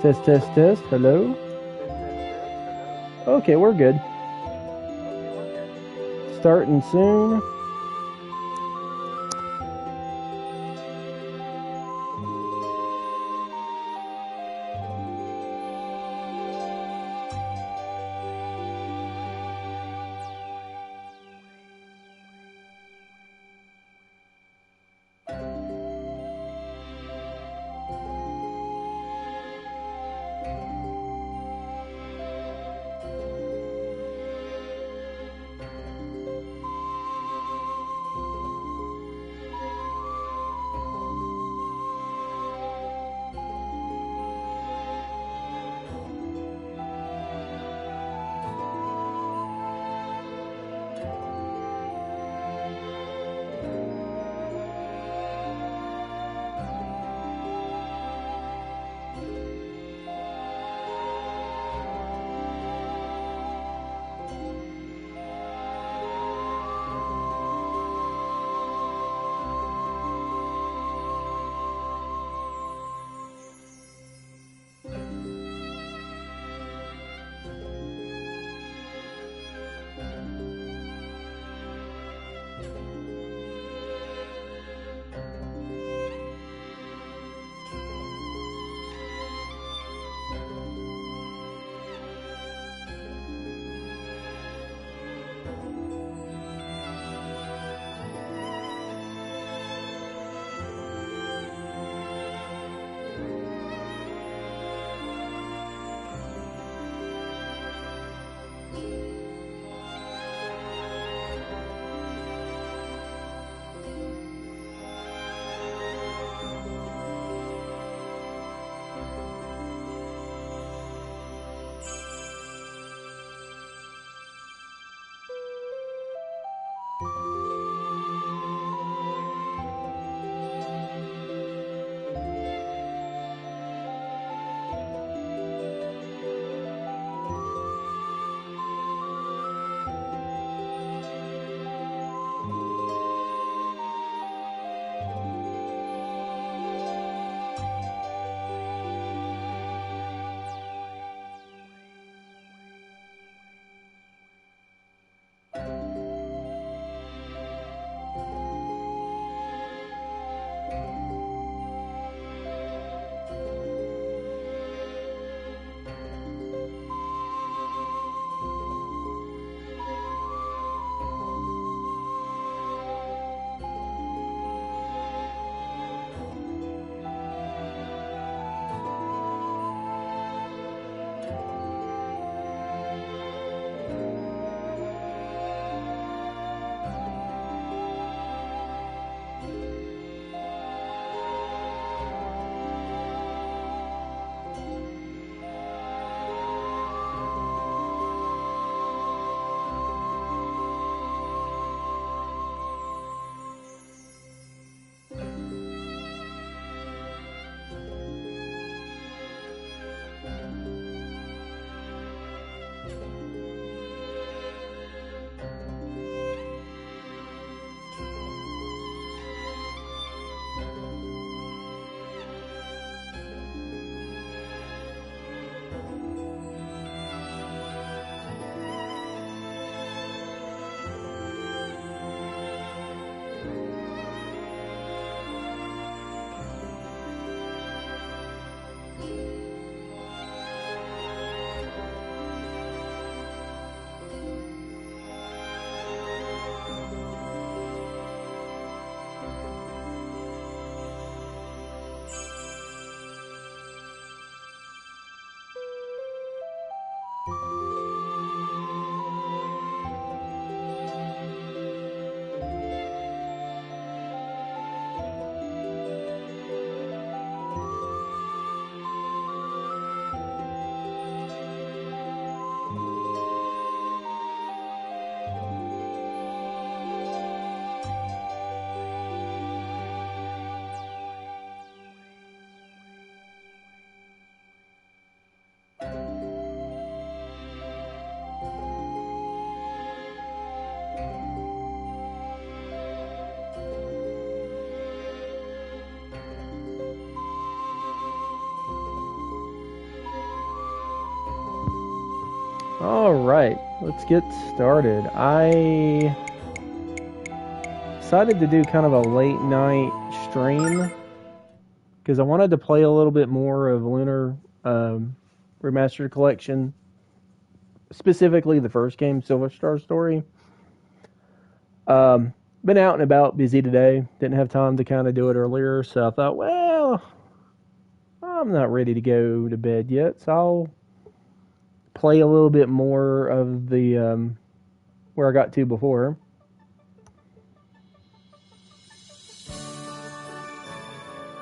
Test, test, test. Hello? Okay, we're good. Starting soon. Alright, let's get started. I decided to do kind of a late night stream because I wanted to play a little bit more of Lunar Remastered Collection, specifically the first game, Silver Star Story. Been out and about, busy today. Didn't have time to kind of do it earlier, so I thought, well, I'm not ready to go to bed yet, so I'll play a little bit more of the where I got to before.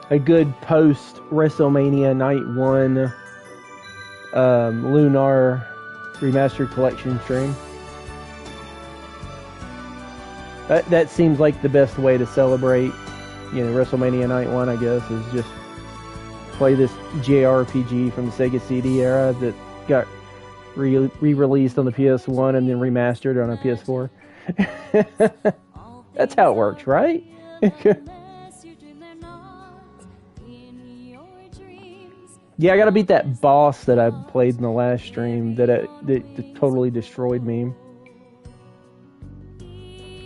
A good post WrestleMania Night 1 Lunar Remastered Collection stream. That seems like the best way to celebrate, WrestleMania Night 1, I guess, is just play this JRPG from the Sega CD era that got re-released on the PS1 and then remastered on a PS4. That's how it works, right? Yeah, I gotta beat that boss that I played in the last stream that totally destroyed me.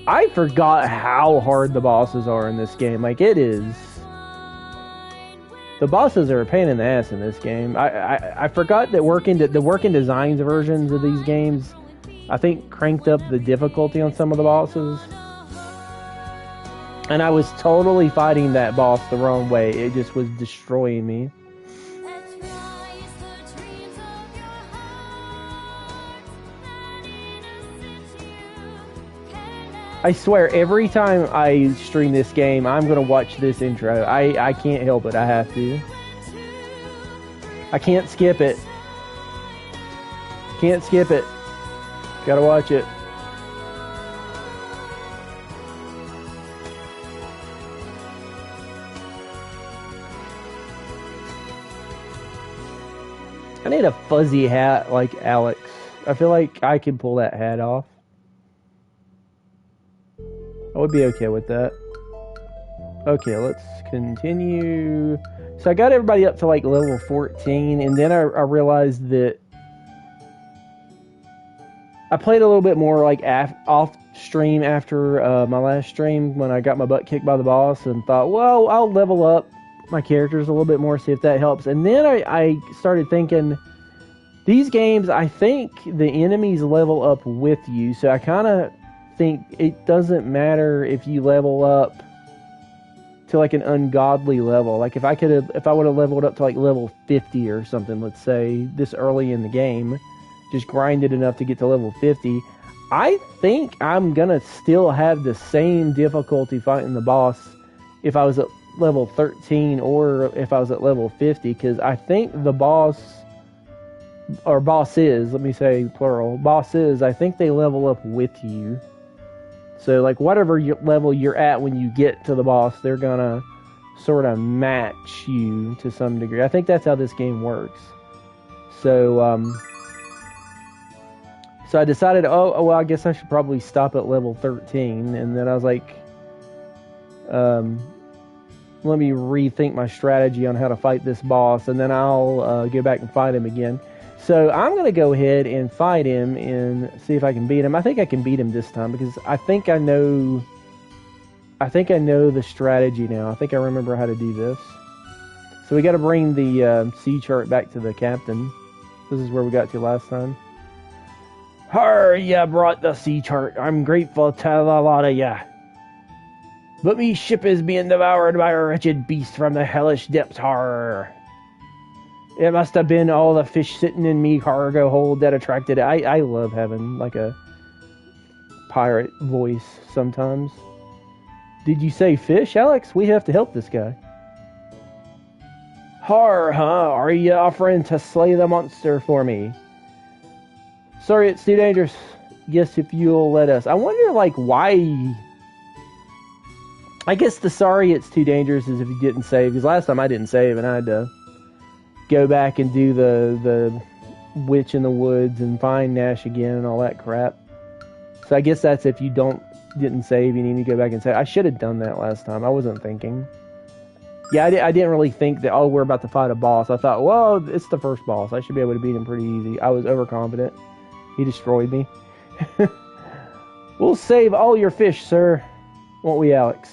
I forgot how hard the bosses are in this game. Like, it is... The bosses are a pain in the ass in this game. I forgot that the working designs versions of these games, I think, cranked up the difficulty on some of the bosses. And I was totally fighting that boss the wrong way. It just was destroying me. I swear, every time I stream this game, I'm going to watch this intro. I can't help it. I have to. I can't skip it. Can't skip it. Gotta watch it. I need a fuzzy hat like Alex. I feel like I can pull that hat off. I would be okay with that. Okay, let's continue. So I got everybody up to like level 14, and then I realized that I played a little bit more like off stream after my last stream when I got my butt kicked by the boss, and thought, well, I'll level up my characters a little bit more, see if that helps. And then I started thinking, these games, I think the enemies level up with you, so I kind of think it doesn't matter if you level up to like an ungodly level. Like if I would have leveled up to like level 50 or something, let's say, this early in the game, just grinded enough to get to level 50, I think I'm gonna still have the same difficulty fighting the boss if I was at level 13 or if I was at level 50, because I think the boss, or bosses, let me say plural, bosses, I think they level up with you. So, like, whatever level you're at when you get to the boss, they're gonna sort of match you to some degree. I think that's how this game works. So, so I decided, oh, well, I guess I should probably stop at level 13. And then I was like, let me rethink my strategy on how to fight this boss, and then I'll go back and fight him again. So I'm going to go ahead and fight him and see if I can beat him. I think I can beat him this time because I think I know the strategy now. I think I remember how to do this. So we got to bring the sea chart back to the captain. This is where we got to last time. Har, ya brought the sea chart. I'm grateful to the lot of ya. But me ship is being devoured by a wretched beast from the hellish depths, har. It must have been all the fish sitting in me cargo hold that attracted it. I love having like a pirate voice sometimes. Did you say fish, Alex? We have to help this guy. Har, huh? Are you offering to slay the monster for me? Sorry, it's too dangerous. Yes, if you'll let us. I wonder, like, why... I guess the sorry it's too dangerous is if you didn't save. Because last time I didn't save and I had to go back and do the witch in the woods and find Nash again and all that crap. So I guess that's if you didn't save, you need to go back and save. I should have done that last time. I wasn't thinking. Yeah, I didn't really think that, oh, we're about to fight a boss. I thought, well, it's the first boss. I should be able to beat him pretty easy. I was overconfident. He destroyed me. We'll save all your fish, sir. Won't we, Alex?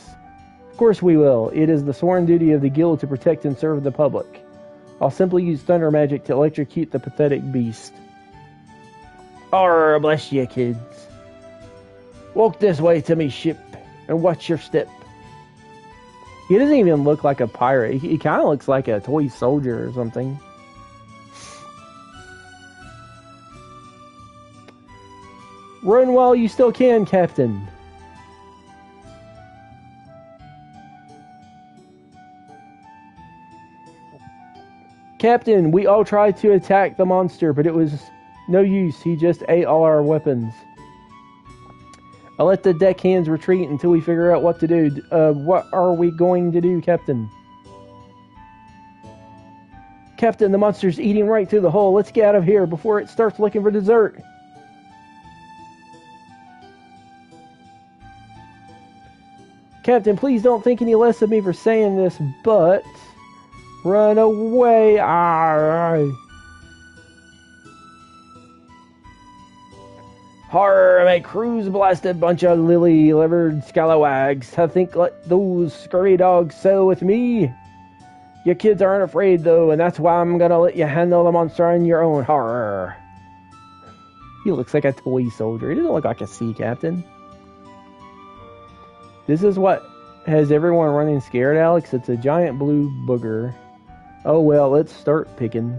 Of course we will. It is the sworn duty of the guild to protect and serve the public. I'll simply use thunder magic to electrocute the pathetic beast. Arr, bless you, kids. Walk this way to me ship, and watch your step. He doesn't even look like a pirate. He kind of looks like a toy soldier or something. Run while you still can, Captain. Captain, we all tried to attack the monster, but it was no use. He just ate all our weapons. I'll let the deckhands retreat until we figure out what to do. What are we going to do, Captain? Captain, the monster's eating right through the hole. Let's get out of here before it starts looking for dessert. Captain, please don't think any less of me for saying this, but... Run away! Arr. Horror, my crew's blasted bunch of lily-livered scalawags. I think let those scurry dogs sail with me. Your kids aren't afraid, though, and that's why I'm gonna let you handle the monster on your own. Horror. He looks like a toy soldier. He doesn't look like a sea captain. This is what has everyone running scared, Alex. It's a giant blue booger. Oh well, let's start picking.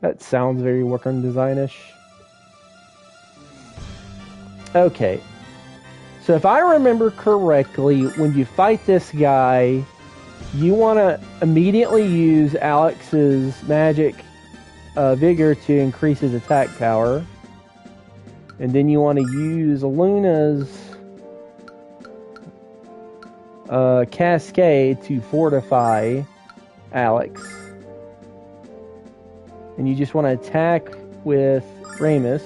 That sounds very working designish. Okay. So if I remember correctly, when you fight this guy, you want to immediately use Alex's magic vigor to increase his attack power. And then you want to use Luna's cascade to fortify Alex. And you just want to attack with Ramus.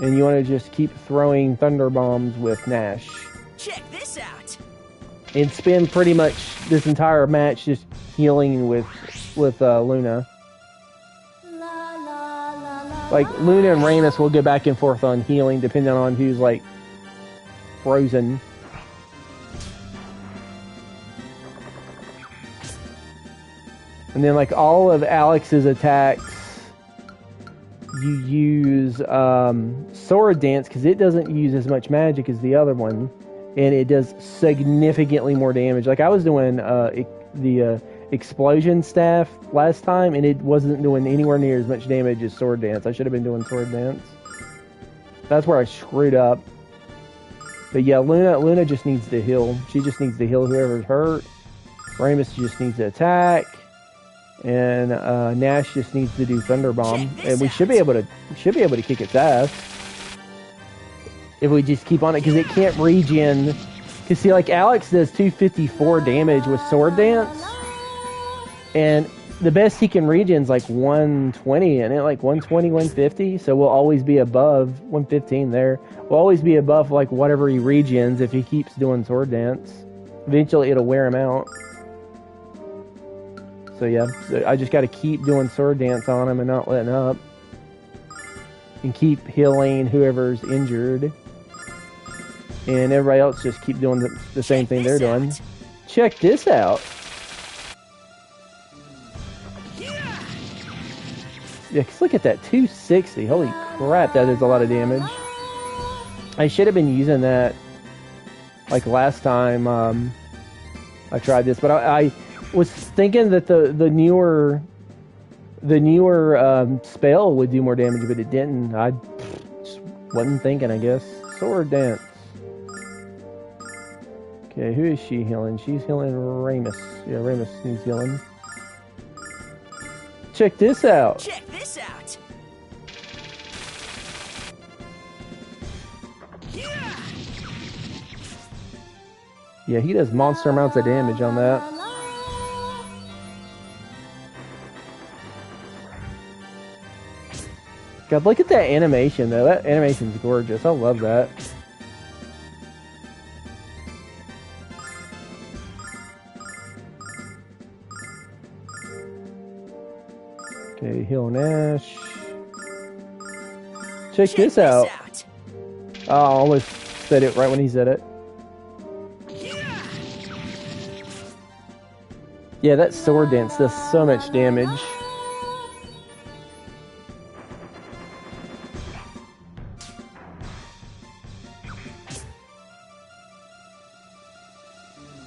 And you want to just keep throwing thunder bombs with Nash. Check this out. And spend pretty much this entire match just healing with Luna. Like Luna and Ramus will go back and forth on healing depending on who's like frozen. And then like all of Alex's attacks, you use Sword Dance because it doesn't use as much magic as the other one. And it does significantly more damage. Like I was doing the Explosion Staff last time and it wasn't doing anywhere near as much damage as Sword Dance. I should have been doing Sword Dance. That's where I screwed up. But yeah, Luna just needs to heal. She just needs to heal whoever's hurt. Ramus just needs to attack. And Nash just needs to do Thunder Bomb, and we should be able to kick its ass if we just keep on it, because it can't regen. Because see, like Alex does 254 damage with Sword Dance, and the best he can regen is like 120, and it like 120, 150. So we'll always be above 115 there. We'll always be above like whatever he regens if he keeps doing Sword Dance. Eventually, it'll wear him out. So yeah, so I just got to keep doing Sword Dance on him and not letting up. And keep healing whoever's injured. And everybody else just keep doing the same thing they're doing. Check this out. Yeah, because look at that, 260. Holy crap, that is a lot of damage. I should have been using that like last time I tried this, but I was thinking that the newer spell would do more damage, but it didn't. I just wasn't thinking, I guess. Sword Dance. Okay, who is she healing? She's healing Ramus. Yeah, Ramus needs healing. Check this out. Check this out. Yeah, he does monster amounts of damage on that. God, look at that animation, though. That animation's gorgeous. I love that. Okay, heal Nash. Check this out. Oh, I almost said it right when he said it. Yeah, that sword dance does so much damage.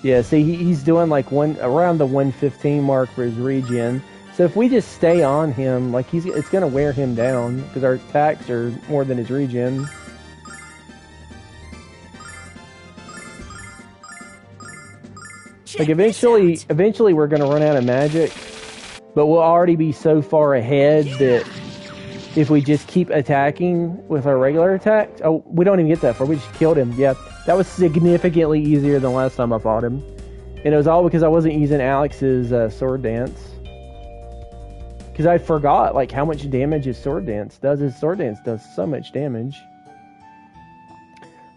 Yeah, see, he's doing like around the 115 mark for his regen. So if we just stay on him, like it's gonna wear him down because our attacks are more than his regen. Like eventually we're gonna run out of magic, but we'll already be so far ahead that if we just keep attacking with our regular attacks, oh, we don't even get that far. We just killed him. Yeah, that was significantly easier than last time I fought him, and it was all because I wasn't using Alex's sword dance. Because I forgot like how much damage his sword dance does. His sword dance does so much damage.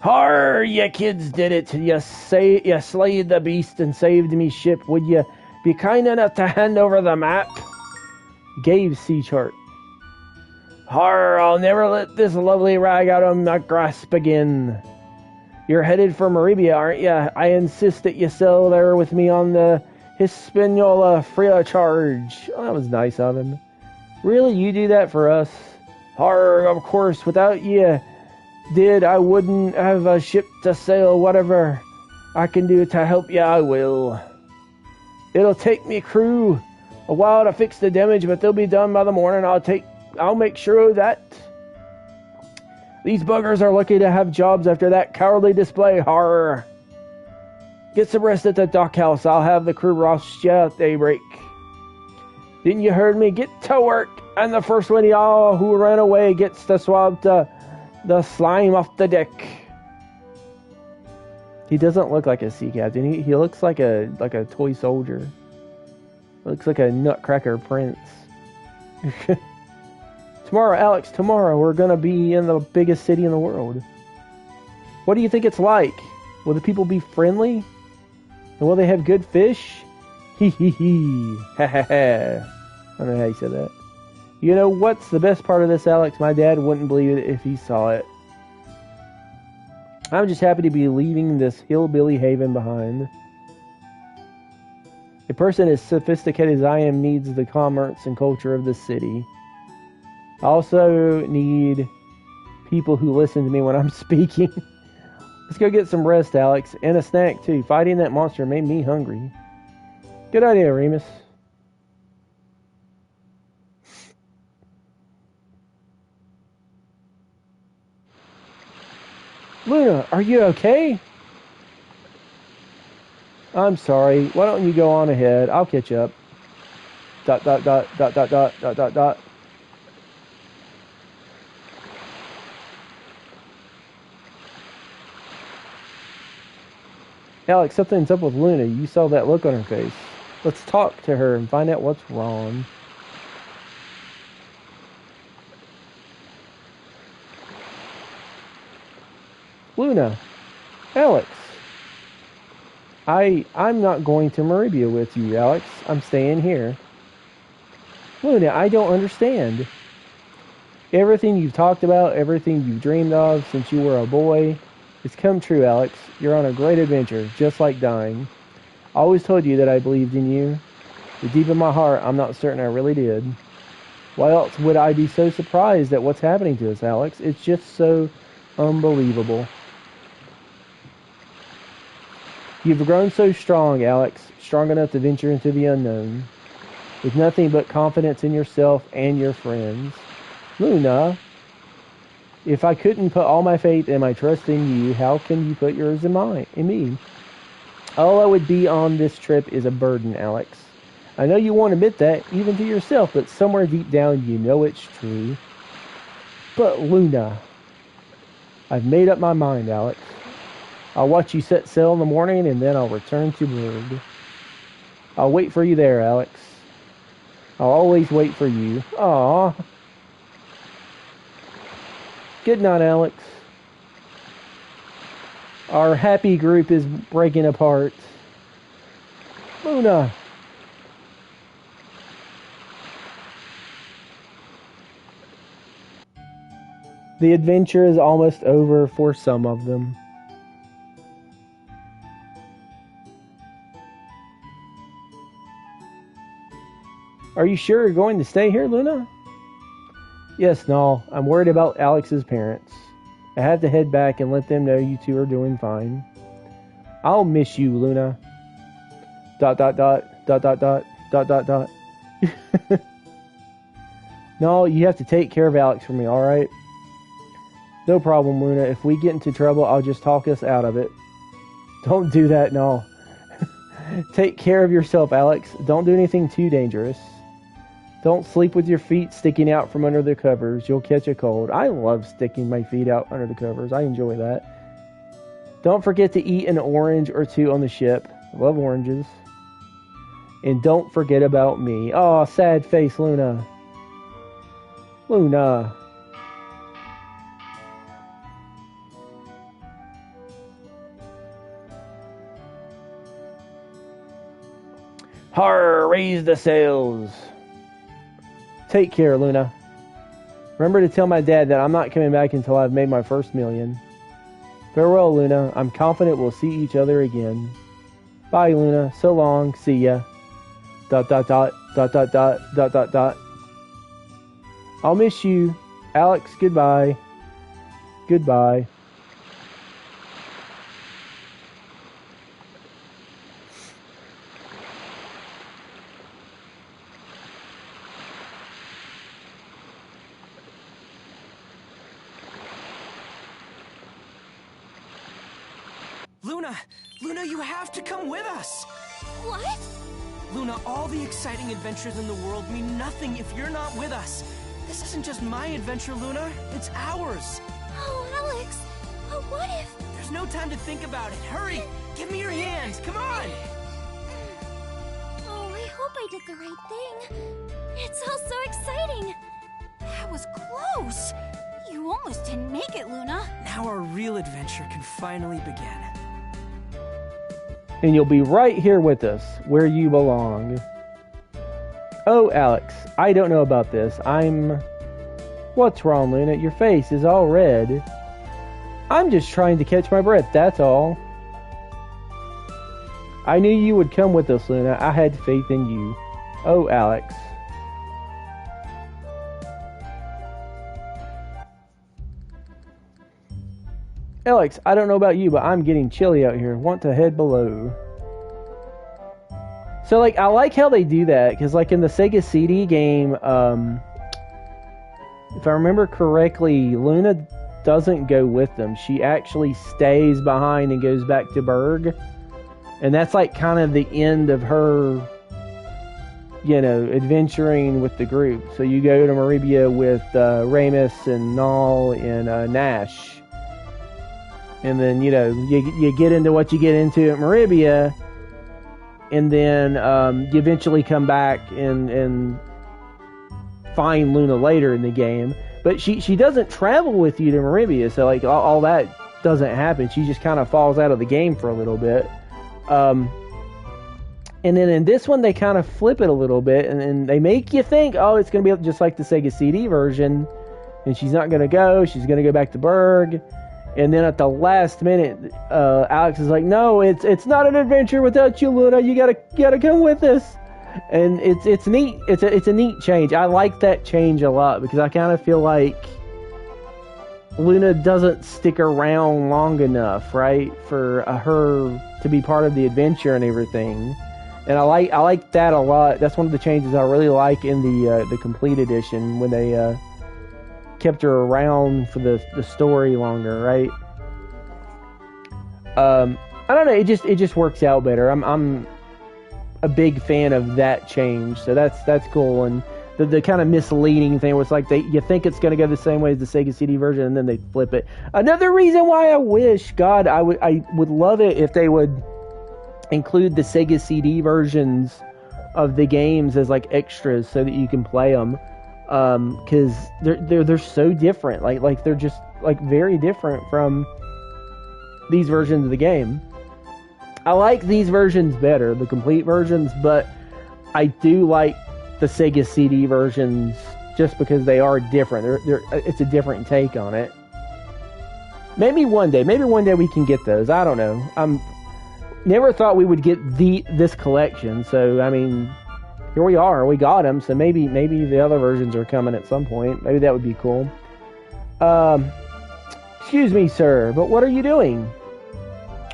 Har, you kids did it. You slayed the beast and saved me ship. Would you be kind enough to hand over the map? Gave sea chart. Har, I'll never let this lovely rag out of my grasp again. You're headed for Maribia, aren't you? I insist that you sail there with me on the Hispaniola free of charge. Oh, that was nice of him. Really, you do that for us? Har, of course, without you I wouldn't have a ship to sail. Whatever I can do to help you, I will. It'll take me crew a while to fix the damage, but they'll be done by the morning. I'll make sure of that. These buggers are lucky to have jobs after that cowardly display. Har. Get some rest at the dockhouse. I'll have the crew roast you at daybreak. Didn't you heard me? Get to work. And the first one of y'all who ran away gets to swab the slime off the deck. He doesn't look like a sea captain. He looks like a toy soldier. Looks like a nutcracker prince. Tomorrow, Alex, tomorrow we're gonna be in the biggest city in the world. What do you think it's like? Will the people be friendly? And will they have good fish? Hee hee hee. Ha ha ha. I don't know how you said that. You know what's the best part of this, Alex? My dad wouldn't believe it if he saw it. I'm just happy to be leaving this hillbilly haven behind. A person as sophisticated as I am needs the commerce and culture of this city. I also need people who listen to me when I'm speaking. Let's go get some rest, Alex, and a snack too. Fighting that monster made me hungry. Good idea, Remus. Luna, are you okay? I'm sorry. Why don't you go on ahead? I'll catch up. ... Alex, something's up with Luna. You saw that look on her face. Let's talk to her and find out what's wrong. Luna, Alex. I'm not going to Maribia with you, Alex. I'm staying here. Luna, I don't understand. Everything you've talked about, everything you've dreamed of since you were a boy, it's come true, Alex. You're on a great adventure, just like dying. I always told you that I believed in you. But deep in my heart, I'm not certain I really did. Why else would I be so surprised at what's happening to us, Alex? It's just so unbelievable. You've grown so strong, Alex, strong enough to venture into the unknown, with nothing but confidence in yourself and your friends. Luna, if I couldn't put all my faith and my trust in you, how can you put yours in me? All I would be on this trip is a burden, Alex. I know you won't admit that, even to yourself, but somewhere deep down you know it's true. But Luna, I've made up my mind, Alex. I'll watch you set sail in the morning, and then I'll return to Berg. I'll wait for you there, Alex. I'll always wait for you. Aww. Good night, Alex. Our happy group is breaking apart. Luna. The adventure is almost over for some of them. Are you sure you're going to stay here, Luna? Yes, no. I'm worried about Alex's parents. I have to head back and let them know you two are doing fine. I'll miss you, Luna. ... No, you have to take care of Alex for me, alright? No problem, Luna. If we get into trouble, I'll just talk us out of it. Don't do that, no. Take care of yourself, Alex. Don't do anything too dangerous. Don't sleep with your feet sticking out from under the covers. You'll catch a cold. I love sticking my feet out under the covers. I enjoy that. Don't forget to eat an orange or two on the ship. I love oranges. And don't forget about me. Oh, sad face, Luna. Luna. Har, raise the sails. Take care, Luna. Remember to tell my dad that I'm not coming back until I've made my first million. Farewell, Luna. I'm confident we'll see each other again. Bye, Luna. So long. See ya. ... I'll miss you. Alex, goodbye. Goodbye. Luna, you have to come with us! What? Luna, all the exciting adventures in the world mean nothing if you're not with us. This isn't just my adventure, Luna. It's ours. Oh, Alex. What if... There's no time to think about it. Hurry! Give me your hand! Come on! Oh, I hope I did the right thing. It's all so exciting. That was close. You almost didn't make it, Luna. Now our real adventure can finally begin. And you'll be right here with us, where you belong. Oh, Alex, I don't know about this. What's wrong, Luna? Your face is all red. I'm just trying to catch my breath, that's all. I knew you would come with us, Luna. I had faith in you. Oh, Alex. Alex, I don't know about you, but I'm getting chilly out here. Want to head below. So, like, I like how they do that, because, like, in the Sega CD game, if I remember correctly, Luna doesn't go with them. She actually stays behind and goes back to Berg. And that's, like, kind of the end of her, you know, adventuring with the group. So you go to Maribia with Ramus and Null and Nash. And then, you know, you get into what you get into at Maribia, and then you eventually come back and find Luna later in the game. But she doesn't travel with you to Maribia, so like all that doesn't happen. She just kind of falls out of the game for a little bit. And then in this one, they kind of flip it a little bit, and they make you think, oh, it's going to be just like the Sega CD version, and she's not going to go. She's going to go back to Berg. And then at the last minute, Alex is like, "No, it's not an adventure without you, Luna. You gotta come with us." And it's neat. It's a neat change. I like that change a lot because I kind of feel like Luna doesn't stick around long enough, right, for her to be part of the adventure and everything. And I like that a lot. That's one of the changes I really like in the complete edition when they kept her around for the story longer, right? I don't know. It just works out better. I'm a big fan of that change, so that's cool. And the kind of misleading thing was like you think it's going to go the same way as the Sega CD version, and then they flip it. Another reason why I wish, God, I would love it if they would include the Sega CD versions of the games as like extras so that you can play them. Because they're so different, like they're just like very different from these versions of the game. I like these versions better, the complete versions, but I do like the Sega CD versions just because they are different. It's a different take on it. Maybe one day we can get those. I don't know. I'm never thought we would get this collection. So I mean, here we are. We got them. So maybe the other versions are coming at some point. Maybe that would be cool. Excuse me, sir, but what are you doing?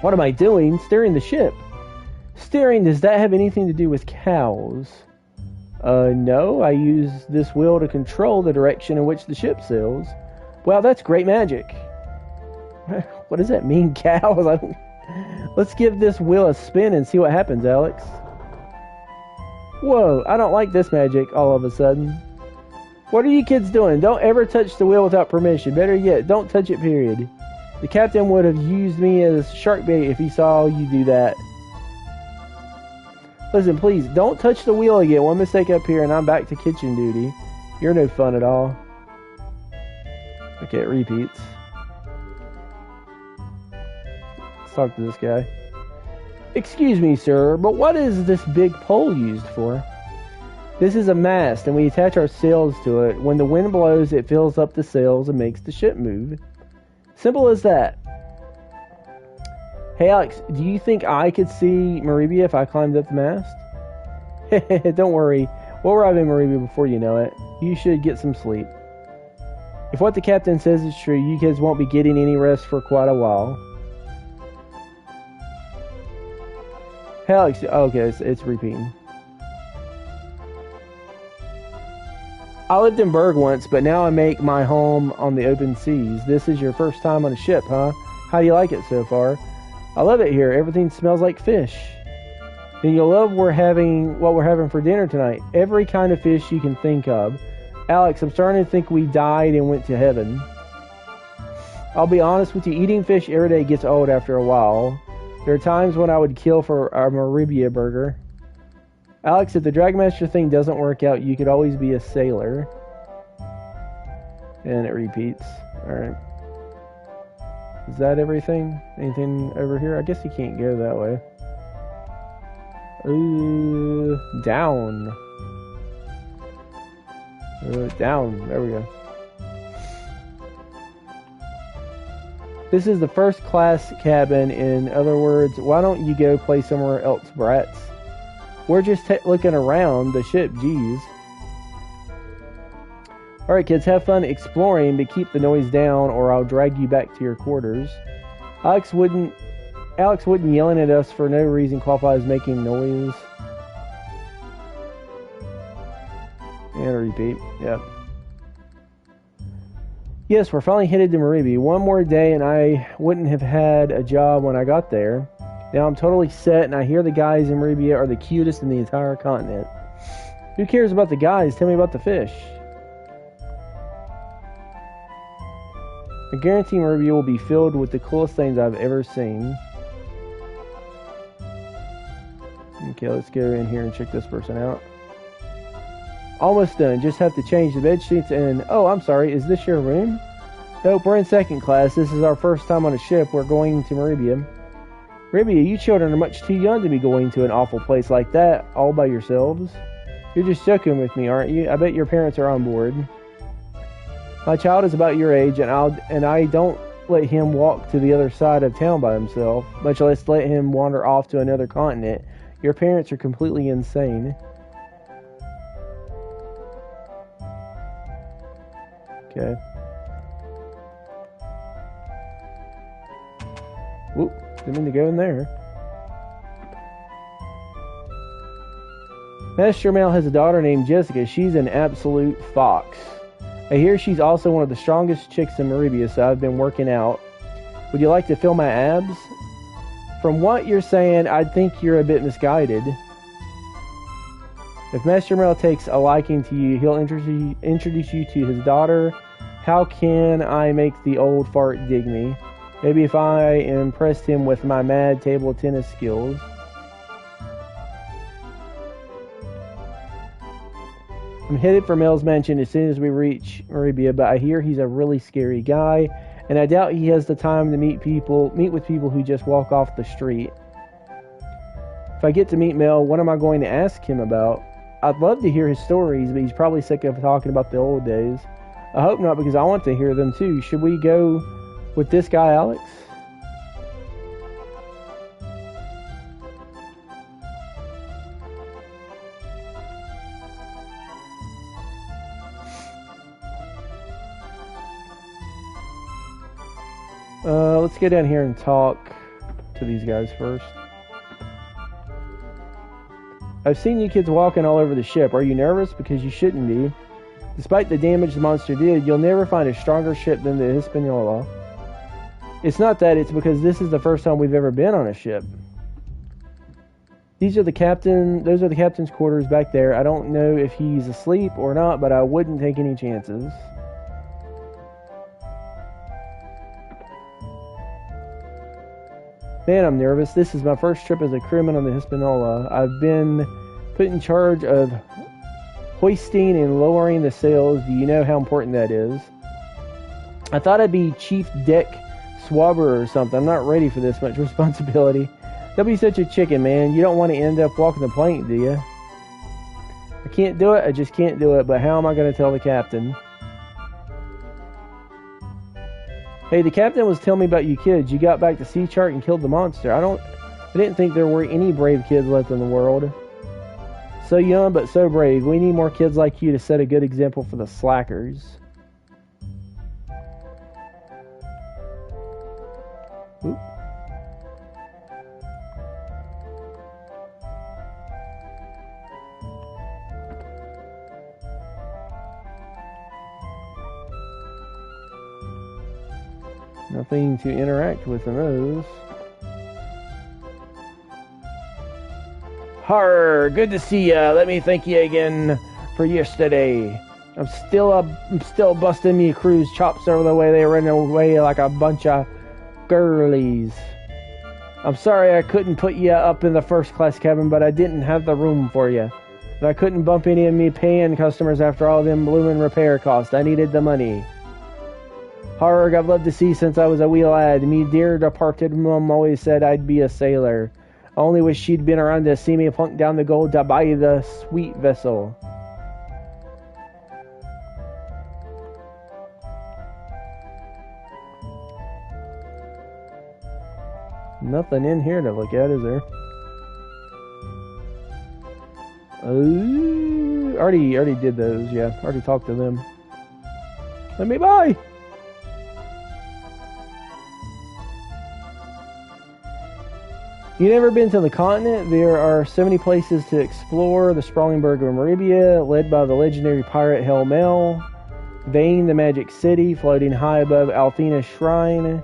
What am I doing? Steering the ship. Steering, does that have anything to do with cows? No, I use this wheel to control the direction in which the ship sails. Wow, that's great magic. What does that mean, cows? Let's give this wheel a spin and see what happens, Alex. Whoa, I don't like this magic all of a sudden. What are you kids doing? Don't ever touch the wheel without permission. Better yet, don't touch it, period. The captain would have used me as shark bait if he saw you do that. Listen, please, don't touch the wheel again. One mistake up here and I'm back to kitchen duty. You're no fun at all. Okay, it repeats. Let's talk to this guy. Excuse me, sir, but what is this big pole used for? This is a mast, and we attach our sails to it. When the wind blows, it fills up the sails and makes the ship move. Simple as that. Hey, Alex, do you think I could see Maribia if I climbed up the mast? Don't worry. We'll arrive in Maribia before you know it. You should get some sleep. If what the captain says is true, you kids won't be getting any rest for quite a while. Hey, Alex, okay, it's repeating. I lived in Berg once, but now I make my home on the open seas. This is your first time on a ship, huh? How do you like it so far? I love it here. Everything smells like fish. Then you'll love what we're having for dinner tonight. Every kind of fish you can think of. Alex, I'm starting to think we died and went to heaven. I'll be honest with you, eating fish every day gets old after a while. There are times when I would kill for a Maribia burger. Alex, if the Dragmaster thing doesn't work out, you could always be a sailor. And it repeats. Alright. Is that everything? Anything over here? I guess you can't go that way. Down. Down. There we go. This is the first class cabin. In other words, why don't you go play somewhere else, brats? We're just looking around the ship, geez. Alright kids, have fun exploring, but keep the noise down or I'll drag you back to your quarters. Alex wouldn't yelling at us for no reason qualify as making noise. And repeat, yep. Yes, we're finally headed to Maribia. One more day and I wouldn't have had a job when I got there. Now I'm totally set, and I hear the guys in Maribia are the cutest in the entire continent. Who cares about the guys? Tell me about the fish. I guarantee Maribia will be filled with the coolest things I've ever seen. Okay, let's go in here and check this person out. Almost done. Just have to change the bed sheets and... Oh, I'm sorry. Is this your room? Nope, we're in second class. This is our first time on a ship. We're going to Maribia. Maribia, you children are much too young to be going to an awful place like that all by yourselves. You're just joking with me, aren't you? I bet your parents are on board. My child is about your age, and I don't let him walk to the other side of town by himself, much less let him wander off to another continent. Your parents are completely insane. Okay. Whoop. Didn't mean to go in there. Master Male has a daughter named Jessica. She's an absolute fox. I hear she's also one of the strongest chicks in Maribia, so I've been working out. Would you like to feel my abs? From what you're saying, I think you're a bit misguided. If Master Male takes a liking to you, he'll introduce you to his daughter. How can I make the old fart dig me? Maybe if I impressed him with my mad table tennis skills. I'm headed for Mel's mansion as soon as we reach Maribia, but I hear he's a really scary guy, and I doubt he has the time to meet with people who just walk off the street. If I get to meet Mel, what am I going to ask him about? I'd love to hear his stories, but he's probably sick of talking about the old days. I hope not, because I want to hear them too. Should we go with this guy, Alex? Let's get down here and talk to these guys first. I've seen you kids walking all over the ship. Are you nervous? Because you shouldn't be. Despite the damage the monster did, you'll never find a stronger ship than the Hispaniola. It's not that, it's because this is the first time we've ever been on a ship. Those are the captain's quarters back there. I don't know if he's asleep or not, but I wouldn't take any chances. Man, I'm nervous. This is my first trip as a crewman on the Hispaniola. I've been put in charge of hoisting and lowering the sails. Do you know how important that is? I thought I'd be chief deck swabber or something. I'm not ready for this much responsibility. Don't be such a chicken, man. You don't want to end up walking the plank, do you? I can't do it. I just can't do it. But how am I going to tell the captain? Hey, the captain was telling me about you kids. You got back to Sea Chart and killed the monster. I didn't think there were any brave kids left in the world. So young, but so brave. We need more kids like you to set a good example for the slackers. Oop. Nothing to interact with in those. Har, good to see ya. Let me thank you again for yesterday. I'm still busting me crew's chops over the way they ran away like a bunch of girlies. I'm sorry I couldn't put you up in the first class cabin, but I didn't have the room for you. And I couldn't bump any of me paying customers after all them bloomin' repair costs. I needed the money. Harg, I've loved to see since I was a wee lad. Me dear departed mum always said I'd be a sailor. I only wish she'd been around to see me plunk down the gold to buy the sweet vessel. Nothing in here to look at, is there? Already did those, yeah. Already talked to them. Let me buy! You never been to the continent? There are so many places to explore. The sprawling burg of Maribia, led by the legendary pirate Helmel. Vane, the magic city, floating high above Althena's shrine.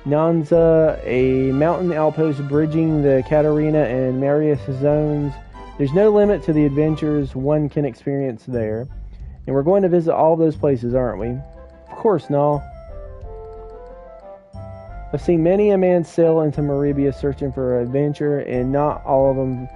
Nanza, a mountain outpost bridging the Katarina and Marius zones. There's no limit to the adventures one can experience there. And we're going to visit all those places, aren't we? Of course, no. I've seen many a man sail into Maribia searching for adventure, and not all of them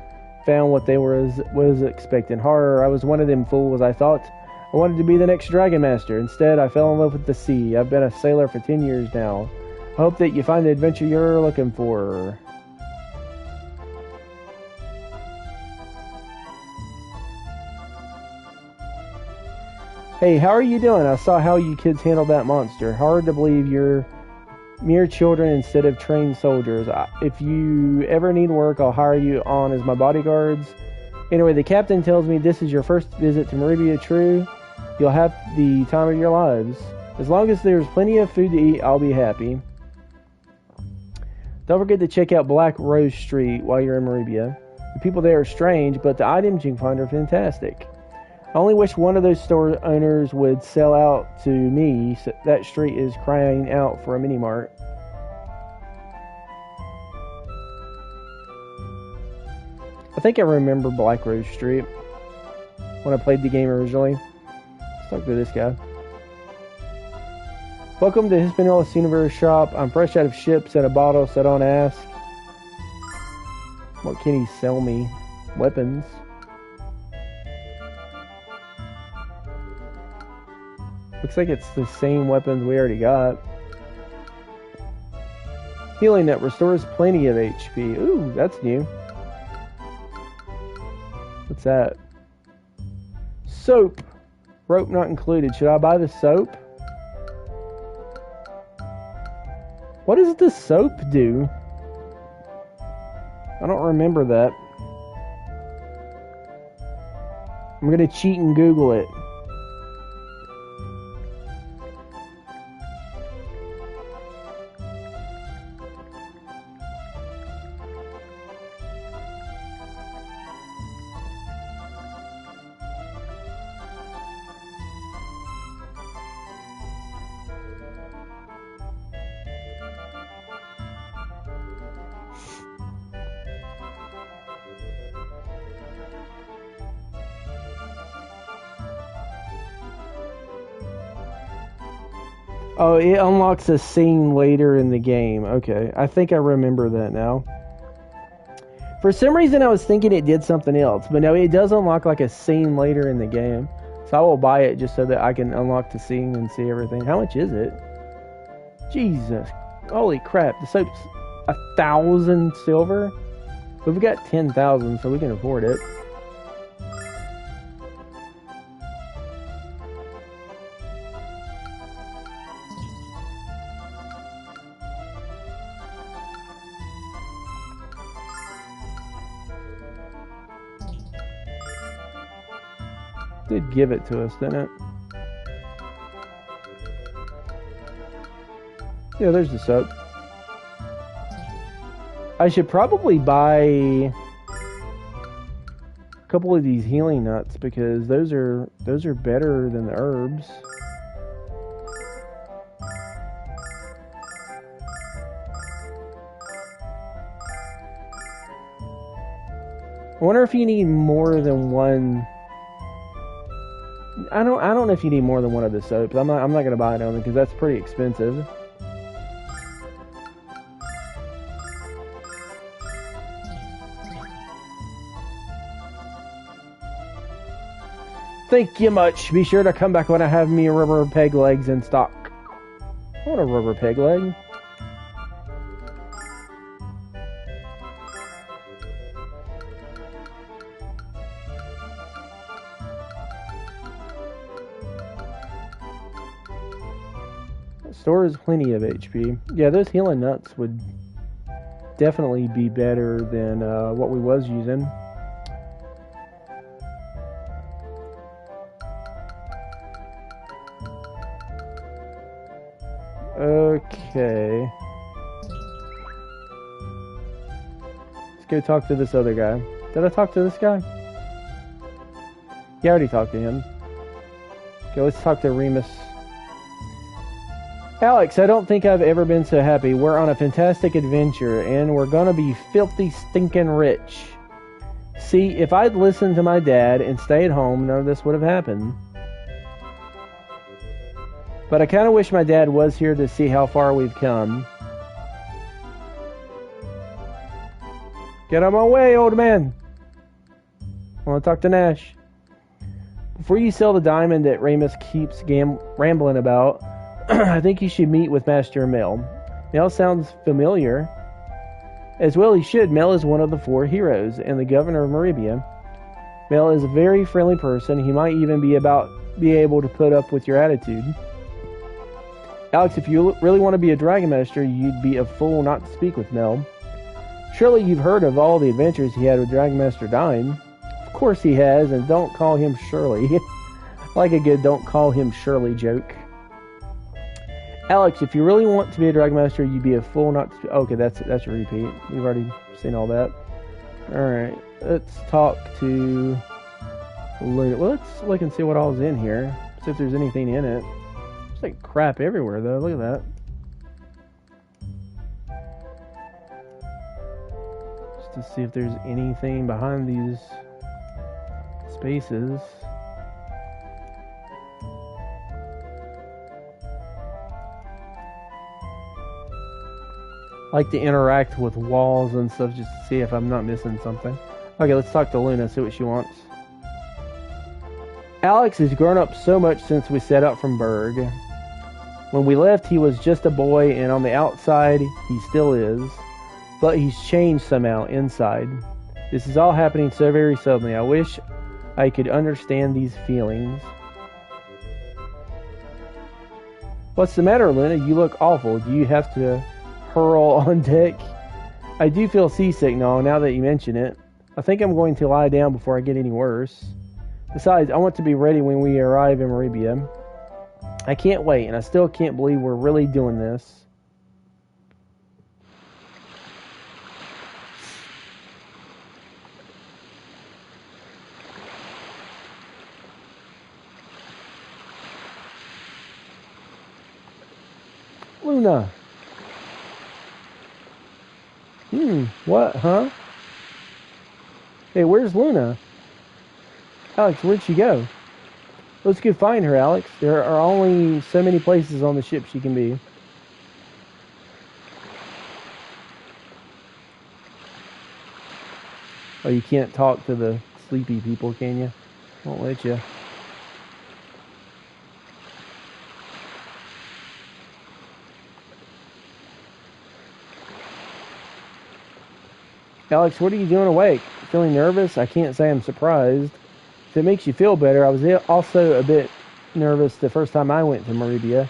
found what they was expecting. Horror, I was one of them fools. I thought I wanted to be the next Dragon Master. Instead, I fell in love with the sea. I've been a sailor for 10 years now. I hope that you find the adventure you're looking for. Hey, how are you doing? I saw how you kids handled that monster. Hard to believe you're mere children instead of trained soldiers. If you ever need work, I'll hire you on as my bodyguards. Anyway, the captain tells me this is your first visit to Maribia. True, you'll have the time of your lives. As long as there's plenty of food to eat, I'll be happy. Don't forget to check out Black Rose Street while you're in Maribia. The people there are strange, but the items you can find are fantastic. I only wish one of those store owners would sell out to me. So that street is crying out for a mini-mart. I think I remember Black Rose Street when I played the game originally. Let's talk to this guy. Welcome to Hispaniola Universe Shop. I'm fresh out of ships at a bottle, so don't ask. What can he sell me? Weapons. Looks like it's the same weapons we already got. Healing that restores plenty of HP. Ooh, that's new. What's that? Soap. Rope not included. Should I buy the soap? What does the soap do? I don't remember that. I'm gonna cheat and Google it. Oh, it unlocks a scene later in the game. Okay, I think I remember that now. For some reason, I was thinking it did something else, but no, it does unlock like a scene later in the game. So I will buy it just so that I can unlock the scene and see everything. How much is it? Jesus, holy crap! The soap's 1,000 silver. But we've got 10,000, so we can afford it. Did give it to us, didn't it? Yeah, there's the soap. I should probably buy a couple of these healing nuts because those are better than the herbs. I wonder if you need more than one. I don't know if you need more than one of the soaps. I'm not gonna buy it only because that's pretty expensive. Thank you much. Be sure to come back when I have me rubber peg legs in stock. I want a rubber peg leg. Stores plenty of HP. Yeah, those healing nuts would definitely be better than what we was using. Okay. Let's go talk to this other guy. Did I talk to this guy? Yeah, I already talked to him. Okay, let's talk to Remus. Alex, I don't think I've ever been so happy. We're on a fantastic adventure, and we're gonna be filthy stinking rich. See, if I'd listened to my dad and stayed home, none of this would have happened. But I kind of wish my dad was here to see how far we've come. Get out of my way, old man. I want to talk to Nash. Before you sell the diamond that Remus keeps rambling about, I think you should meet with Master Mel. Mel sounds familiar. As well he should. Mel is one of the 4 heroes and the governor of Meribia. Mel is a very friendly person. He might even be able to put up with your attitude. Alex, if you really want to be a Dragon Master, you'd be a fool not to speak with Mel. Surely you've heard of all the adventures he had with Dragon Master Dime. Of course he has, and don't call him Shirley. I like a good don't call him Shirley joke. Alex, if you really want to be a Dragon Master, you'd be a fool not to... Okay, that's a repeat. We've already seen all that. Alright, let's talk to... Well, let's look and see what all's in here. See if there's anything in it. There's like crap everywhere, though. Look at that. Just to see if there's anything behind these spaces. I like to interact with walls and stuff just to see if I'm not missing something. Okay, let's talk to Luna, see what she wants. Alex has grown up so much since we set out from Berg. When we left, he was just a boy, and on the outside, he still is. But he's changed somehow inside. This is all happening so very suddenly. I wish I could understand these feelings. What's the matter, Luna? You look awful. Do you have to hurl on deck? I do feel seasick now that you mention it. I think I'm going to lie down before I get any worse. Besides, I want to be ready when we arrive in Maribia. I can't wait, and I still can't believe we're really doing this. Luna. What, huh? Hey, where's Luna? Alex, where'd she go? Let's go find her, Alex. There are only so many places on the ship she can be. Oh, you can't talk to the sleepy people, can you? Won't let you. Alex, what are you doing awake? Feeling nervous? I can't say I'm surprised. If it makes you feel better, I was also a bit nervous the first time I went to Maribia.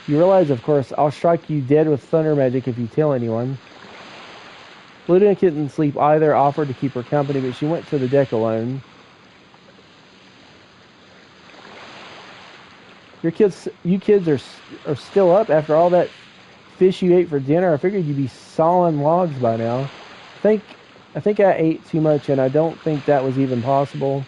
You realize, of course, I'll strike you dead with thunder magic if you tell anyone. Luna couldn't sleep either, offered to keep her company, but she went to the deck alone. You kids are still up after all that fish you ate for dinner. I figured you'd be sawing logs by now. I think I ate too much, and I don't think that was even possible.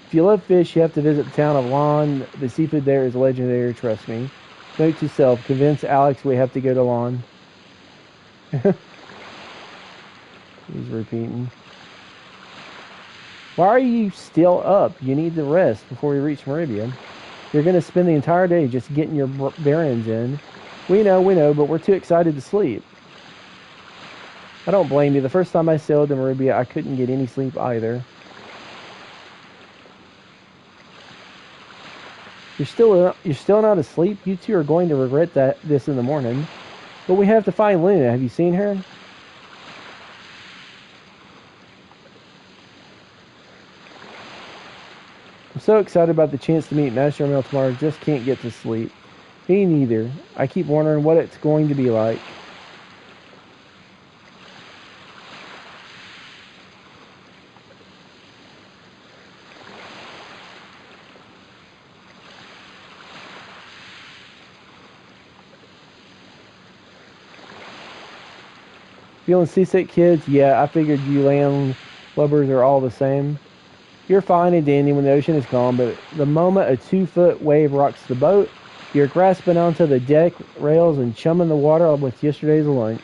If you love fish, you have to visit the town of Lon. The seafood there is legendary, trust me. Note to self, convince Alex we have to go to Lon. He's repeating. Why are you still up? You need to rest before we reach Maribia. You're going to spend the entire day just getting your bearings in. We know, but we're too excited to sleep. I don't blame you. The first time I sailed to Maribia, I couldn't get any sleep either. You're still not asleep? You two are going to regret this in the morning. But we have to find Luna. Have you seen her? I'm so excited about the chance to meet Master Emil tomorrow, just can't get to sleep. Me neither. I keep wondering what it's going to be like. Feeling seasick, kids? Yeah, I figured you landlubbers are all the same. You're fine and dandy when the ocean is calm, but the moment a 2-foot wave rocks the boat, you're grasping onto the deck rails and chumming the water with yesterday's lunch.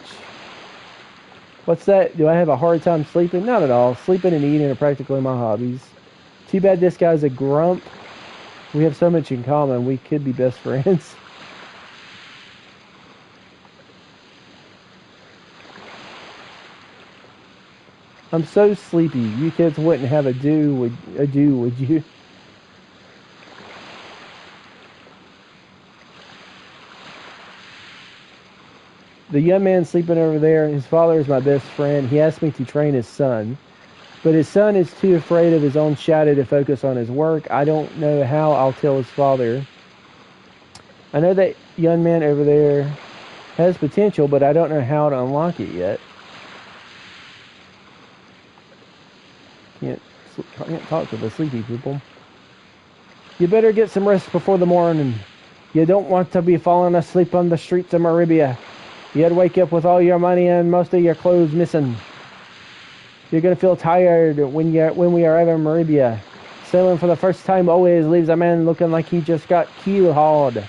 What's that? Do I have a hard time sleeping? Not at all. Sleeping and eating are practically my hobbies. Too bad this guy's a grump. We have so much in common. We could be best friends. I'm so sleepy. You kids wouldn't have a do, would you? The young man sleeping over there, his father is my best friend. He asked me to train his son. But his son is too afraid of his own shadow to focus on his work. I don't know how I'll tell his father. I know that young man over there has potential, but I don't know how to unlock it yet. Can't talk to the sleepy people. You better get some rest before the morning. You don't want to be falling asleep on the streets of Maribia. You'd wake up with all your money and most of your clothes missing. You're gonna feel tired when we arrive in Maribia. Sailing for the first time always leaves a man looking like he just got keel-hauled.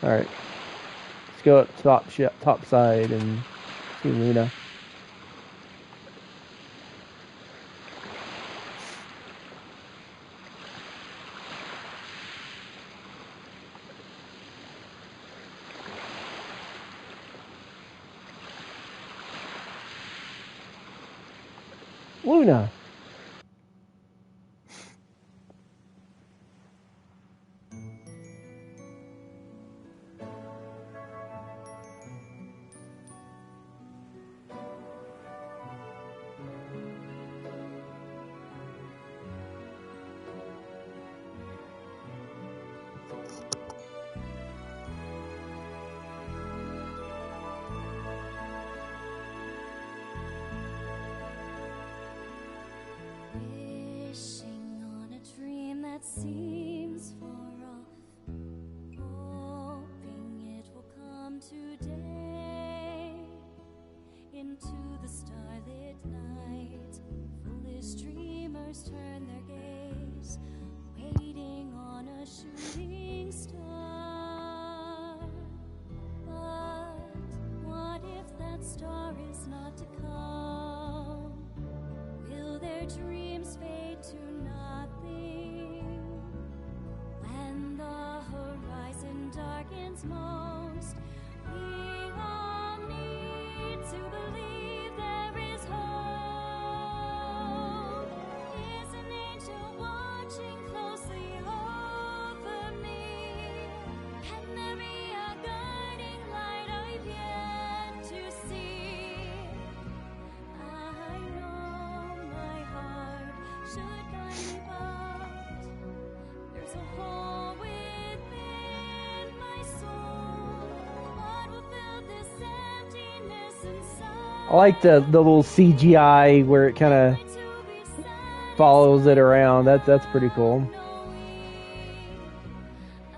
Alright. Let's go up top side and see Luna. Luna! to the starlit night. Foolish dreamers turn their gaze, waiting on a shooting star. But what if that star is not to come? Will their dreams fade to nothing? When the horizon darkens most, we all need to believe there is hope. Is an angel watching closely over me? Can there be a guiding light I've yet to see? I know my heart should guide me, but there's a hole within my soul. What will fill this emptiness inside? I like the little CGI where it kind of follows it around. That's pretty cool.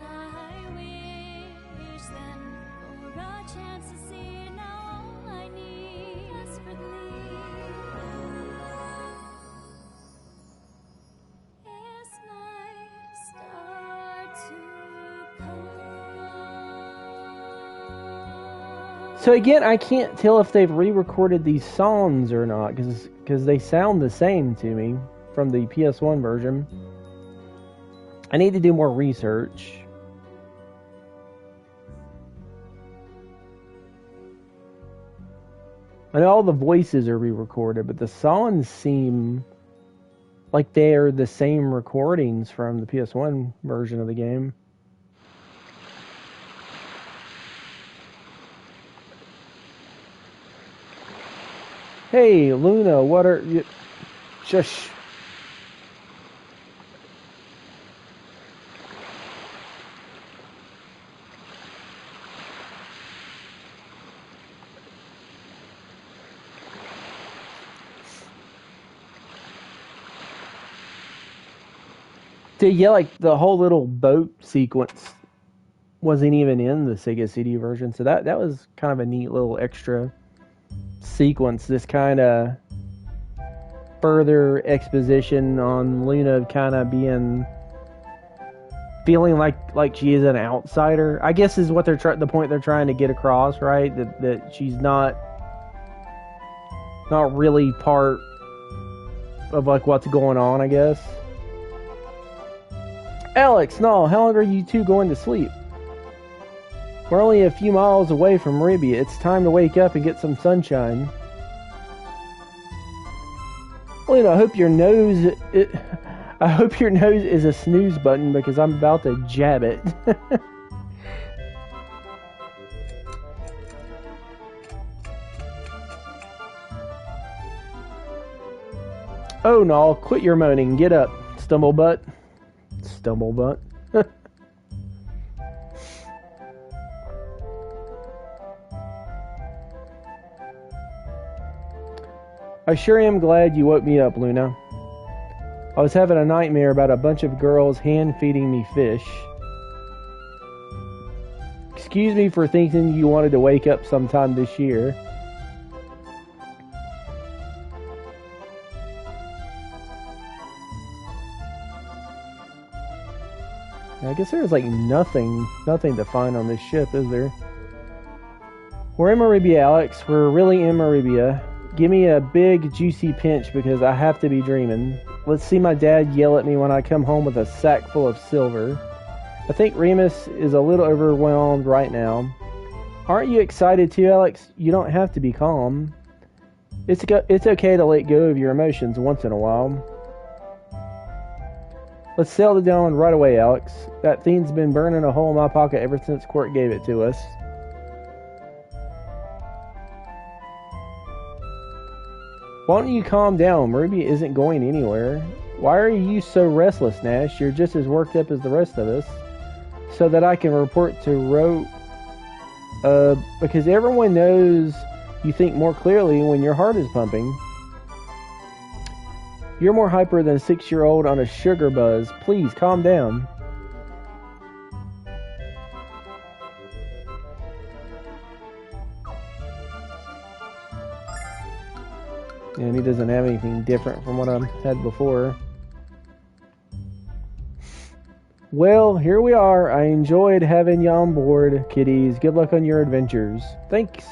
I wish then for a chance to see now all I need desperately is night start to come. So again, I can't tell if they've re-recorded these songs or not, because they sound the same to me from the PS1 version. I need to do more research. I know all the voices are re-recorded, but the songs seem like they're the same recordings from the PS1 version of the game. Hey, Luna, what are you... Shush. Yeah, like the whole little boat sequence wasn't even in the Sega CD version, so that was kind of a neat little extra sequence. This kind of further exposition on Luna kind of feeling like she is an outsider, I guess, is what the point they're trying to get across, right? That she's not really part of like what's going on, I guess. Alex, no, how long are you two going to sleep? We're only a few miles away from Ribia. It's time to wake up and get some sunshine. Luna, I hope your nose is a snooze button, because I'm about to jab it. Oh no, quit your moaning. Get up, stumblebutt. Stumblebutt. I sure am glad you woke me up, Luna. I was having a nightmare about a bunch of girls hand-feeding me fish. Excuse me for thinking you wanted to wake up sometime this year. I guess there's like nothing to find on this ship, is there? We're in Maribia, Alex. We're really in Maribia. Give me a big, juicy pinch, because I have to be dreaming. Let's see my dad yell at me when I come home with a sack full of silver. I think Remus is a little overwhelmed right now. Aren't you excited too, Alex? You don't have to be calm. It's okay to let go of your emotions once in a while. Let's sail the Dawn right away, Alex. That thing's been burning a hole in my pocket ever since Court gave it to us. Why don't you calm down? Maribia isn't going anywhere. Why are you so restless, Nash? You're just as worked up as the rest of us. So that I can report to because everyone knows you think more clearly when your heart is pumping. You're more hyper than a 6-year-old on a sugar buzz. Please, calm down. And he doesn't have anything different from what I had before. Well, here we are. I enjoyed having you on board, kiddies. Good luck on your adventures. Thanks.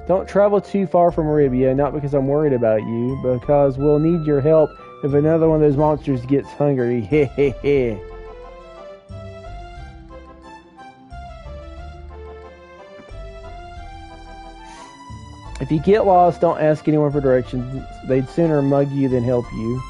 Don't travel too far from Arabia, not because I'm worried about you, but because we'll need your help if another one of those monsters gets hungry. Hehehe. If you get lost, don't ask anyone for directions. They'd sooner mug you than help you.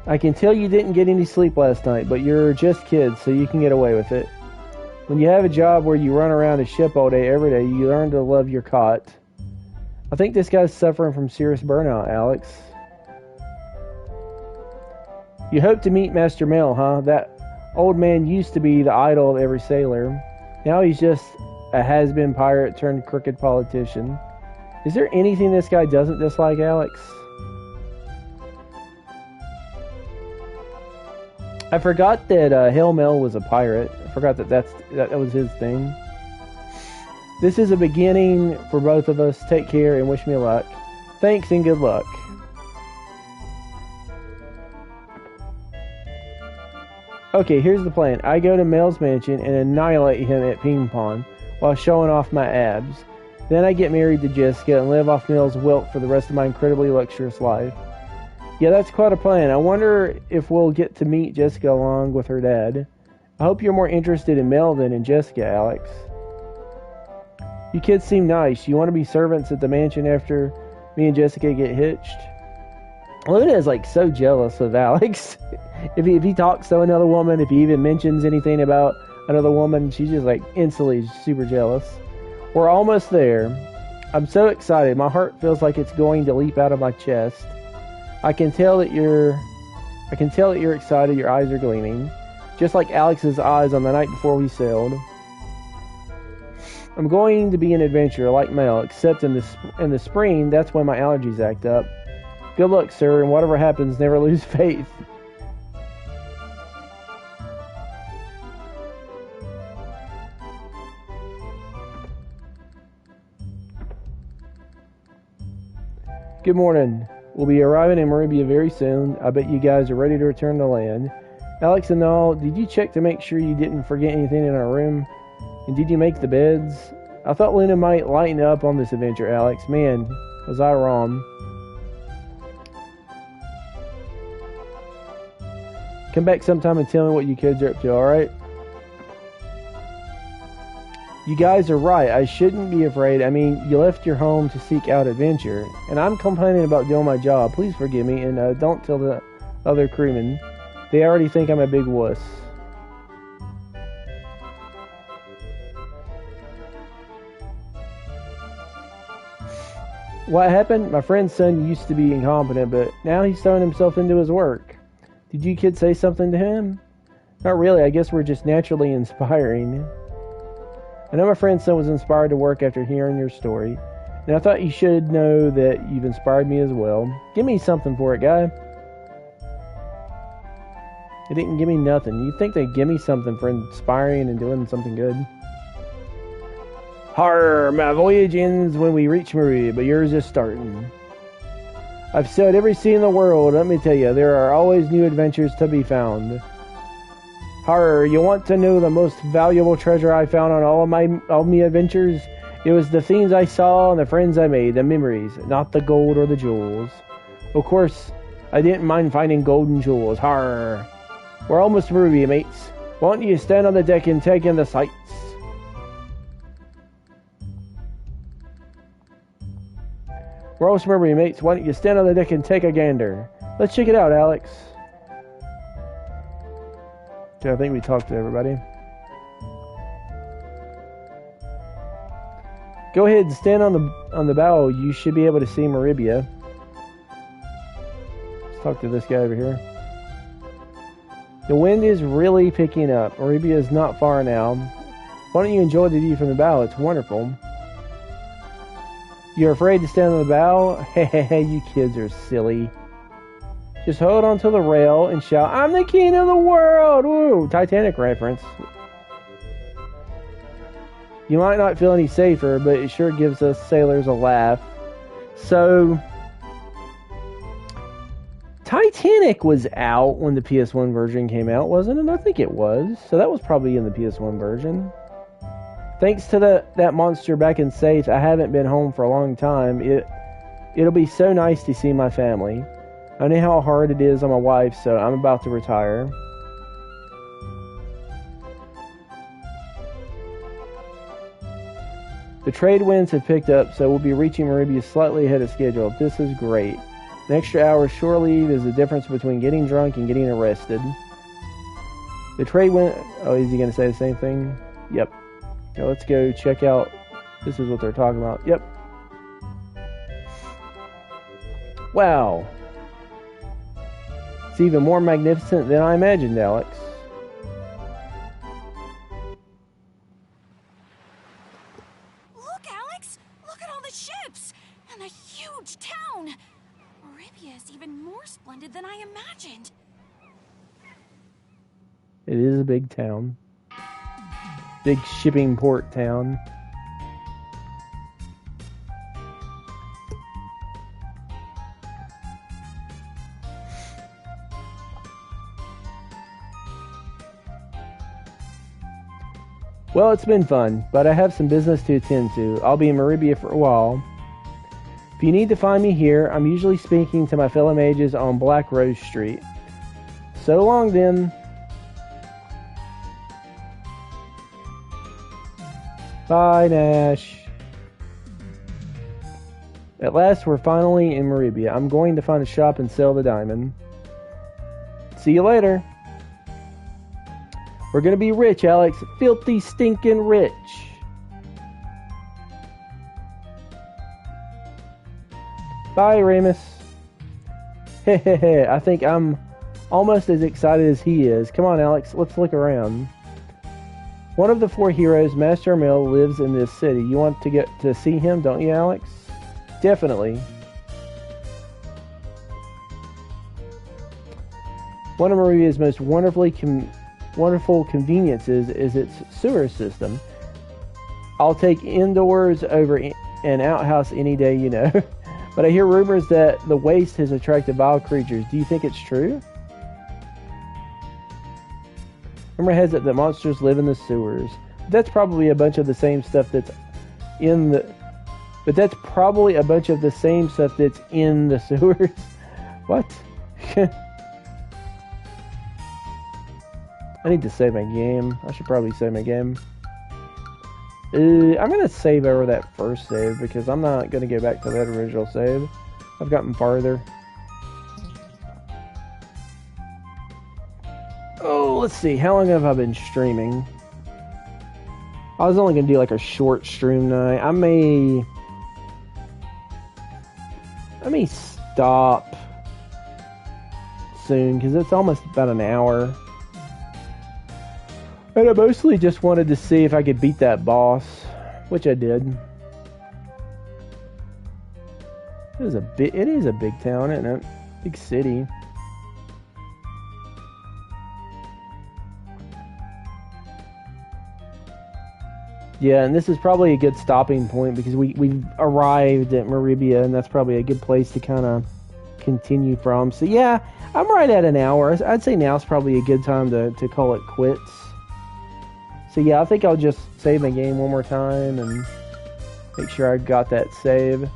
I can tell you didn't get any sleep last night, but you're just kids, so you can get away with it. When you have a job where you run around a ship all day, every day, you learn to love your cot. I think this guy's suffering from serious burnout, Alex. You hope to meet Master Mel, huh? That old man used to be the idol of every sailor. Now he's just a has-been pirate turned crooked politician. Is there anything this guy doesn't dislike, Alex? I forgot that Hail Mel was a pirate. I forgot that that was his thing. This is a beginning for both of us. Take care and wish me luck. Thanks and good luck. Okay, here's the plan. I go to Mel's mansion and annihilate him at ping pong while showing off my abs. Then I get married to Jessica and live off Mel's wealth for the rest of my incredibly luxurious life. Yeah, that's quite a plan. I wonder if we'll get to meet Jessica along with her dad. I hope you're more interested in Mel than in Jessica, Alex. You kids seem nice. You want to be servants at the mansion after me and Jessica get hitched? Luna is like so jealous of Alex. If he talks to another woman, if he even mentions anything about another woman, she's just like instantly super jealous. We're almost there. I'm so excited. My heart feels like it's going to leap out of my chest. I can tell that you're excited. Your eyes are gleaming, just like Alex's eyes on the night before we sailed. I'm going to be an adventurer like Mel, except in the spring, that's when my allergies act up. Good luck, sir, and whatever happens, never lose faith. Good morning. We'll be arriving in Arabia very soon. I bet you guys are ready to return to land. Alex and all, did you check to make sure you didn't forget anything in our room? And did you make the beds? I thought Luna might lighten up on this adventure, Alex. Man, was I wrong. Come back sometime and tell me what you kids are up to, alright? You guys are right. I shouldn't be afraid. I mean, you left your home to seek out adventure. And I'm complaining about doing my job. Please forgive me, and don't tell the other crewmen. They already think I'm a big wuss. What happened? My friend's son used to be incompetent, but now he's throwing himself into his work. Did you kids say something to him? Not really. I guess we're just naturally inspiring. I know my friend's son was inspired to work after hearing your story, and I thought you should know that you've inspired me as well. Give me something for it, guy. They didn't give me nothing. You'd think they'd give me something for inspiring and doing something good. Har, my voyage ends when we reach Marie, but yours is starting. I've sailed every sea in the world. Let me tell you, there are always new adventures to be found. Har, you want to know the most valuable treasure I found on all my adventures? It was the things I saw and the friends I made, the memories, not the gold or the jewels. Of course, I didn't mind finding gold and jewels. Har! We're almost to Ruby, mates. Why don't you stand on the deck and take in the sights? We're almost to Ruby, mates. Why don't you stand on the deck and take a gander? Let's check it out, Alex. Okay, I think we talked to everybody. Go ahead and stand on the bow. You should be able to see Maribia. Let's talk to this guy over here. The wind is really picking up. Maribia is not far now. Why don't you enjoy the view from the bow? It's wonderful. You're afraid to stand on the bow? Hehehe, you kids are silly. Just hold onto the rail and shout, "I'm the king of the world!" Woo! Titanic reference. You might not feel any safer, but it sure gives us sailors a laugh. So, Titanic was out when the PS1 version came out, wasn't it? I think it was. So that was probably in the PS1 version. Thanks to that monster back in safe, I haven't been home for a long time. It'll be so nice to see my family. I know how hard it is on my wife, so I'm about to retire. The trade winds have picked up, so we'll be reaching Maribia slightly ahead of schedule. This is great. An extra hour shore leave is the difference between getting drunk and getting arrested. The trade wind... Oh, is he going to say the same thing? Yep. Now let's go check out... This is what they're talking about. Yep. Wow. It's even more magnificent than I imagined, Alex. Look, Alex! Look at all the ships! And the huge town! Maribia is even more splendid than I imagined. It is a big town. Big shipping port town. Well, it's been fun, but I have some business to attend to. I'll be in Maribia for a while. If you need to find me here, I'm usually speaking to my fellow mages on Black Rose Street. So long then. Bye, Nash. At last, we're finally in Maribia. I'm going to find a shop and sell the diamond. See you later. We're gonna be rich, Alex. Filthy, stinking rich. Bye, Remus. Hehehe, I think I'm almost as excited as he is. Come on, Alex, let's look around. One of the four heroes, Master Mill, lives in this city. You want to get to see him, don't you, Alex? Definitely. One of Maria's most wonderful conveniences is its sewer system. I'll take indoors over an outhouse any day, you know. But I hear rumors that the waste has attracted vile creatures. Do you think it's true? Rumor has it that monsters live in the sewers. That's probably a bunch of the same stuff that's in the... But that's probably a bunch of the same stuff that's in the sewers. What? I need to save my game. I should probably save my game. I'm going to save over that first save because I'm not going to go back to that original save. I've gotten farther. Oh, let's see. How long have I been streaming? I was only going to do like a short stream night. I may stop soon because it's almost about an hour. And I mostly just wanted to see if I could beat that boss, which I did. It is a big town, isn't it? Big city. Yeah, and this is probably a good stopping point because we've arrived at Maribia, and that's probably a good place to kind of continue from. So yeah, I'm right at an hour. I'd say now's probably a good time to call it quits. So yeah, I think I'll just save my game one more time and make sure I got that save.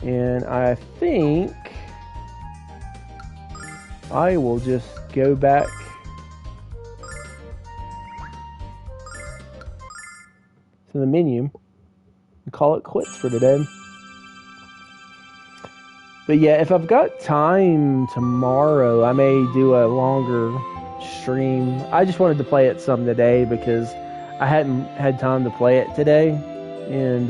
And I think I will just go back to the menu and call it quits for today. But yeah, if I've got time tomorrow, I may do a longer stream. I just wanted to play it some today because I hadn't had time to play it today, and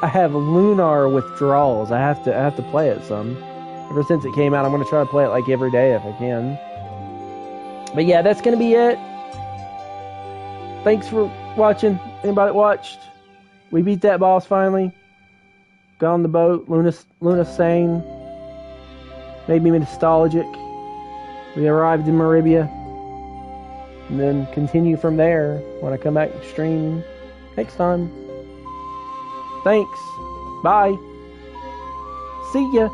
I have lunar withdrawals. I have to play it some. Ever since it came out, I'm going to try to play it like every day if I can. But yeah, that's going to be it. Thanks for watching. Anybody that watched? We beat that boss finally. got on the boat. Luna sang. Made me nostalgic. We arrived in Maribia. And then continue from there when I come back and stream next time. Thanks. Bye. See ya.